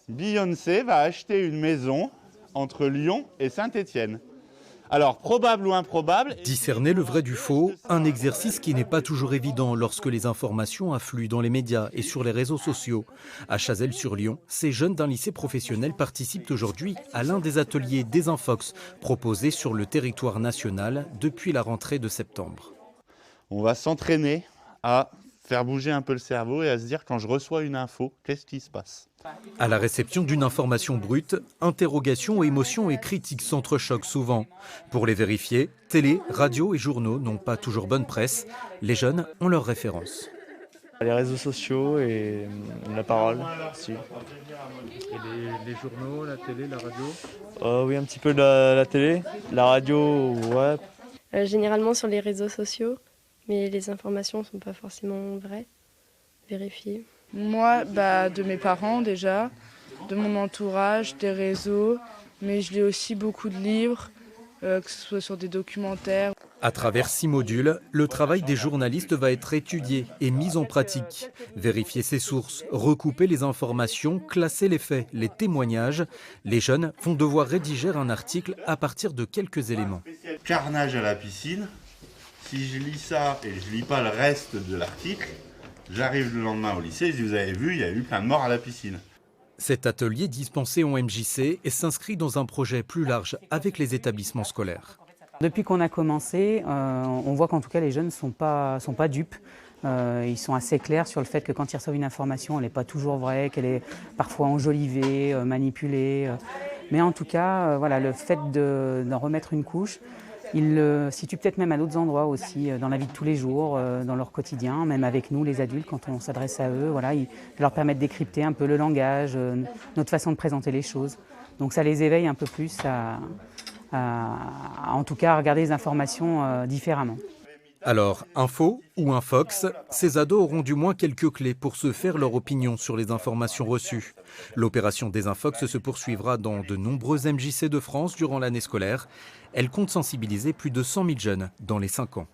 Beyoncé va acheter une maison entre Lyon et Saint-Étienne. Alors, probable ou improbable... Discerner le vrai du faux, un exercice qui n'est pas toujours évident lorsque les informations affluent dans les médias et sur les réseaux sociaux. À Chazelles-sur-Lyon, ces jeunes d'un lycée professionnel participent aujourd'hui à l'un des ateliers Désinfox proposés sur le territoire national depuis la rentrée de septembre. On va s'entraîner à faire bouger un peu le cerveau et à se dire quand je reçois une info, qu'est-ce qui se passe ? À la réception d'une information brute, interrogations, émotions et critiques s'entrechoquent souvent. Pour les vérifier, télé, radio et journaux n'ont pas toujours bonne presse. Les jeunes ont leurs références. Les réseaux sociaux et la parole aussi. Et les journaux, la télé, la Oui, un petit peu la télé, la radio, ouais. Généralement sur les réseaux sociaux, mais les informations ne sont pas forcément vraies, vérifiées. Moi, de mes parents déjà, de mon entourage, des réseaux, mais je lis aussi beaucoup de livres, que ce soit sur des documentaires. À travers 6 modules, le travail des journalistes va être étudié et mis en pratique. Vérifier ses sources, recouper les informations, classer les faits, les témoignages. Les jeunes vont devoir rédiger un article à partir de quelques éléments. Carnage à la piscine. Si je lis ça et je lis pas le reste de l'article, j'arrive le lendemain au lycée, je dis, vous avez vu, il y a eu plein de morts à la piscine. Cet atelier dispensé en MJC s'inscrit dans un projet plus large avec les établissements scolaires. Depuis qu'on a commencé, on voit qu'en tout cas les jeunes ne sont pas dupes. Ils sont assez clairs sur le fait que quand ils reçoivent une information, elle n'est pas toujours vraie, qu'elle est parfois enjolivée, manipulée. Mais en tout cas, voilà, le fait d'en remettre une couche, ils le situent peut-être même à d'autres endroits aussi, dans la vie de tous les jours, dans leur quotidien, même avec nous, les adultes, quand on s'adresse à eux. Voilà, ils leur permettent de décrypter un peu le langage, notre façon de présenter les choses. Donc ça les éveille un peu plus en tout cas, à regarder les informations différemment. Alors, info ou infox, ces ados auront du moins quelques clés pour se faire leur opinion sur les informations reçues. L'opération Désinfox se poursuivra dans de nombreux MJC de France durant l'année scolaire. Elle compte sensibiliser plus de 100 000 jeunes dans les 5 ans.